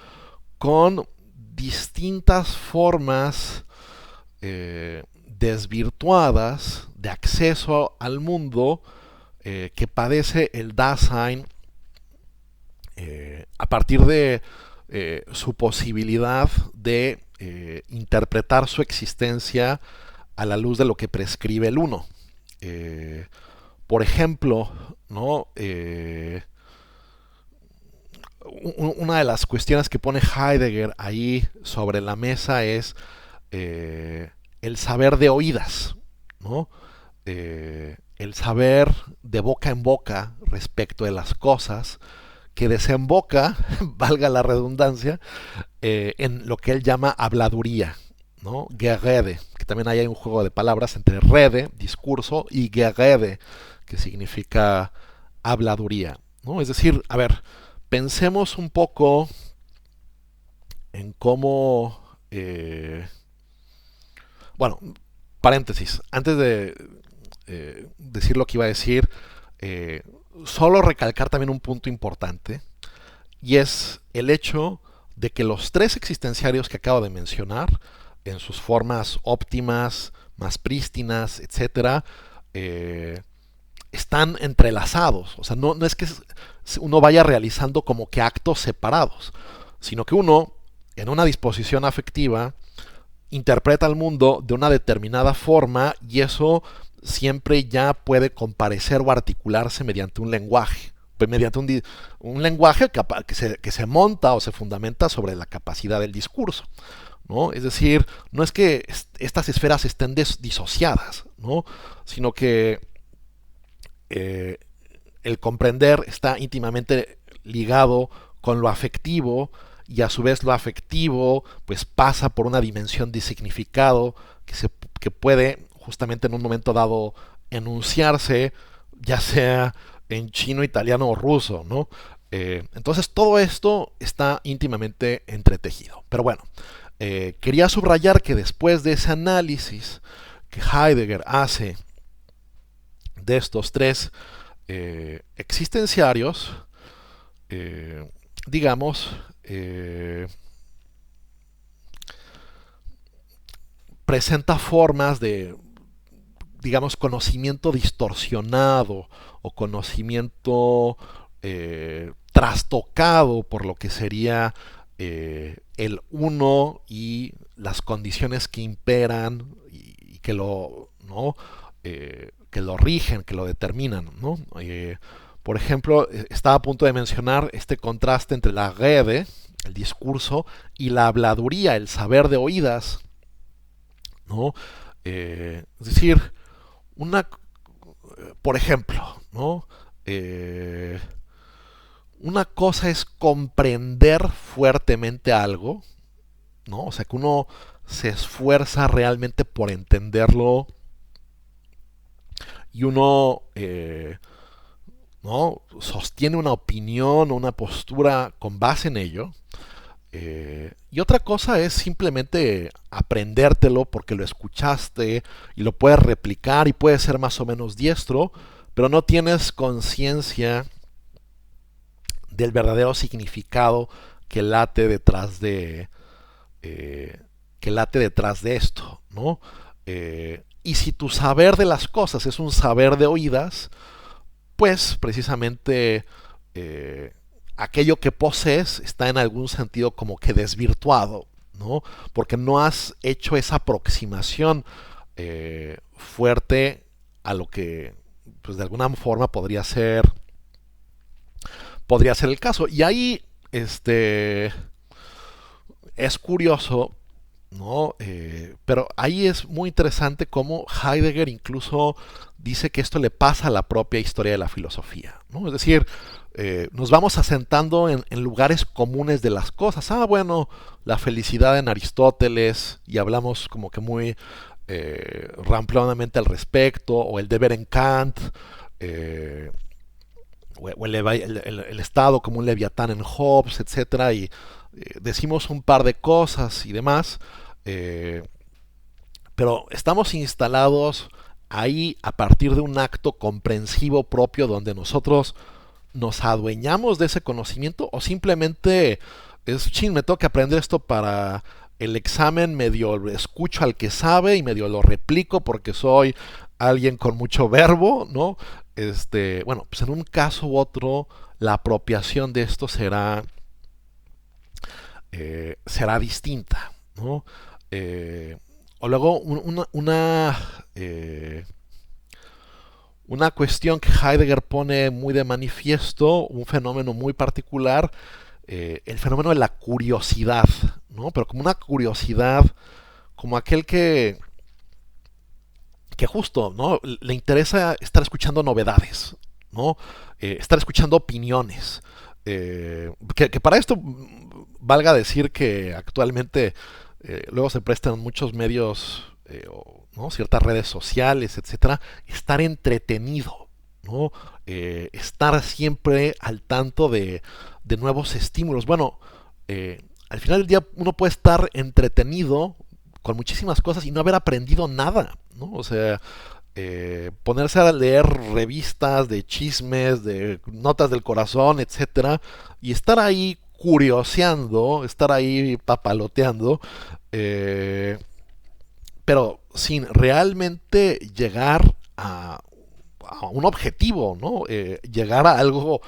con distintas formas desvirtuadas de acceso al mundo que padece el Dasein a partir de su posibilidad de interpretar su existencia a la luz de lo que prescribe el uno. Por ejemplo, ¿no? Una de las cuestiones que pone Heidegger ahí sobre la mesa es el saber de oídas, ¿no? El saber de boca en boca respecto de las cosas que desemboca, valga la redundancia, en lo que él llama habladuría, ¿no? Gerede, que también ahí hay un juego de palabras entre rede, discurso, y Gerede, que significa habladuría, ¿no? Es decir, a ver, pensemos un poco en cómo... bueno, paréntesis, antes de decir lo que iba a decir, solo recalcar también un punto importante, y es el hecho de que los tres existenciarios que acabo de mencionar, en sus formas óptimas, más prístinas, etcétera, están entrelazados. O sea, no es que uno vaya realizando como que actos separados, sino que uno, en una disposición afectiva, interpreta el mundo de una determinada forma y eso siempre ya puede comparecer o articularse mediante un lenguaje. Mediante un lenguaje que se monta o se fundamenta sobre la capacidad del discurso, ¿no? Es decir, no es que estas esferas estén disociadas, ¿no? Sino que el comprender está íntimamente ligado con lo afectivo y a su vez lo afectivo pues pasa por una dimensión de significado que puede justamente en un momento dado enunciarse, ya sea en chino, italiano o ruso, ¿no? Entonces todo esto está íntimamente entretejido. Pero bueno, quería subrayar que después de ese análisis que Heidegger hace de estos tres existenciarios, digamos, presenta formas de, digamos, conocimiento distorsionado o conocimiento trastocado por lo que sería el uno y las condiciones que imperan y que lo, ¿no? Que lo rigen, que lo determinan, ¿no? Por ejemplo, estaba a punto de mencionar este contraste entre la rede, el discurso, y la habladuría, el saber de oídas, ¿no? Es decir, por ejemplo, ¿no? Una cosa es comprender fuertemente algo, ¿no? O sea, que uno se esfuerza realmente por entenderlo y uno ¿no? sostiene una opinión o una postura con base en ello. Y otra cosa es simplemente aprendértelo porque lo escuchaste y lo puedes replicar y puedes ser más o menos diestro, pero no tienes conciencia del verdadero significado que late detrás de esto, ¿no? Y si tu saber de las cosas es un saber de oídas, pues precisamente aquello que posees está en algún sentido como que desvirtuado, ¿no? Porque no has hecho esa aproximación fuerte a lo que, pues de alguna forma podría ser el caso. Y ahí, es curioso, ¿no? Pero ahí es muy interesante cómo Heidegger incluso dice que esto le pasa a la propia historia de la filosofía, ¿no? Es decir, nos vamos asentando en lugares comunes de las cosas. Ah, bueno, la felicidad en Aristóteles, y hablamos como que muy ramplonamente al respecto, o el deber en Kant, eh, o el Estado como un leviatán en Hobbes, etcétera, y decimos un par de cosas y demás, eh, pero estamos instalados ahí a partir de un acto comprensivo propio donde nosotros nos adueñamos de ese conocimiento, o simplemente es, ching, me tengo que aprender esto para el examen, medio escucho al que sabe y medio lo replico porque soy alguien con mucho verbo, ¿no? Bueno, pues en un caso u otro la apropiación de esto será distinta, ¿no? Eh, o luego una cuestión que Heidegger pone muy de manifiesto, un fenómeno muy particular, el fenómeno de la curiosidad, ¿no? Pero como una curiosidad, como aquel que justo, ¿no? Le interesa estar escuchando novedades, ¿no? Estar escuchando opiniones. Que para esto valga decir que actualmente luego se prestan muchos medios, ¿no? Ciertas redes sociales, etcétera, estar entretenido, ¿no? Estar siempre al tanto de nuevos estímulos. Bueno, al final del día uno puede estar entretenido con muchísimas cosas y no haber aprendido nada, ¿no? O sea, ponerse a leer revistas de chismes, de notas del corazón, etcétera, y estar ahí curioseando, estar ahí papaloteando, eh, pero sin realmente llegar a un objetivo, ¿no? Llegar a algo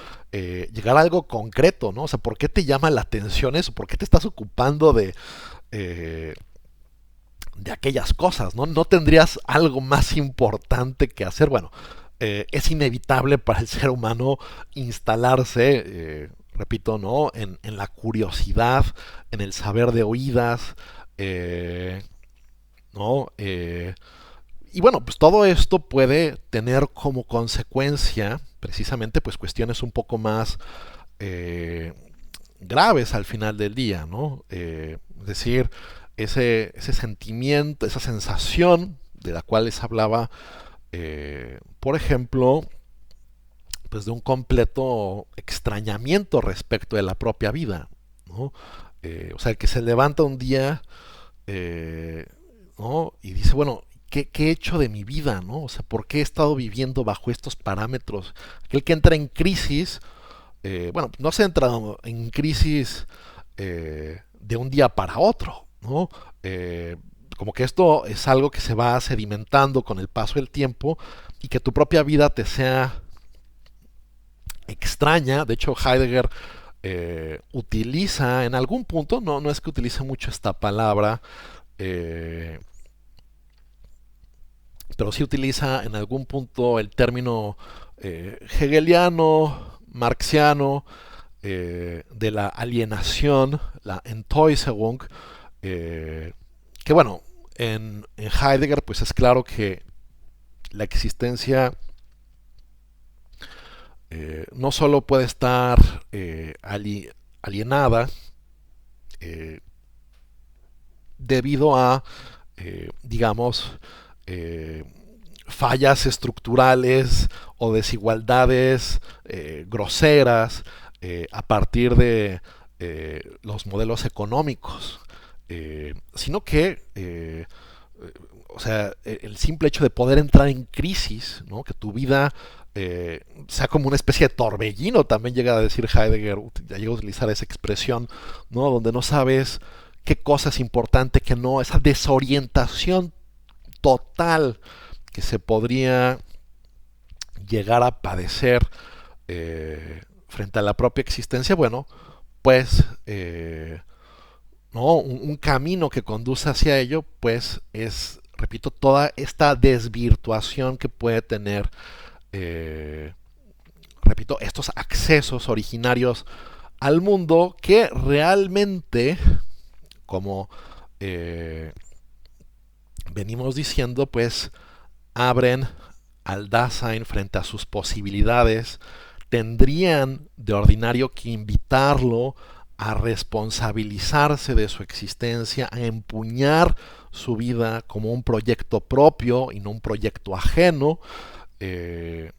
concreto, ¿no? O sea, ¿por qué te llama la atención eso? ¿Por qué te estás ocupando eh, de aquellas cosas, ¿no? No tendrías algo más importante que hacer. Bueno, es inevitable para el ser humano instalarse, repito, ¿no? En la curiosidad, en el saber de oídas, ¿no? Y bueno, pues todo esto puede tener como consecuencia precisamente pues cuestiones un poco más eh, graves al final del día, ¿no? Es decir, ese sentimiento, esa sensación de la cual les hablaba, por ejemplo, pues de un completo extrañamiento respecto de la propia vida, ¿no? O sea, el que se levanta un día, eh, ¿no? Y dice, bueno, ¿qué he hecho de mi vida, ¿no? O sea, ¿por qué he estado viviendo bajo estos parámetros? Aquel que entra en crisis, bueno, no se entra en crisis de un día para otro, ¿no? Como que esto es algo que se va sedimentando con el paso del tiempo y que tu propia vida te sea extraña. De hecho, Heidegger utiliza en algún punto, no es que utilice mucho esta palabra, eh, pero sí utiliza en algún punto el término hegeliano, marxiano, de la alienación, la Enttäuschung, que bueno, en Heidegger pues es claro que la existencia no solo puede estar alienada eh, debido a, digamos, eh, fallas estructurales o desigualdades groseras a partir de los modelos económicos, sino que o sea, el simple hecho de poder entrar en crisis, ¿no? Que tu vida sea como una especie de torbellino, también llega a decir Heidegger, llega a utilizar esa expresión, ¿no? Donde no sabes qué cosa es importante, qué no, esa desorientación total que se podría llegar a padecer frente a la propia existencia, bueno, pues ¿no? Un camino que conduce hacia ello, pues es, repito, toda esta desvirtuación que puede tener, eh, repito, estos accesos originarios al mundo que realmente, como eh, venimos diciendo, pues abren al Dasein frente a sus posibilidades, tendrían de ordinario que invitarlo a responsabilizarse de su existencia, a empuñar su vida como un proyecto propio y no un proyecto ajeno, eh,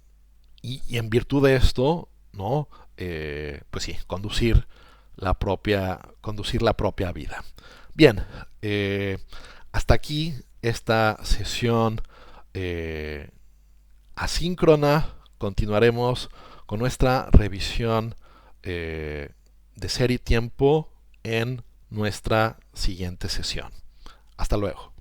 y en virtud de esto, ¿no? Pues sí, conducir la propia vida. Bien, hasta aquí esta sesión eh, asíncrona. Continuaremos con nuestra revisión de Ser y Tiempo en nuestra siguiente sesión. Hasta luego.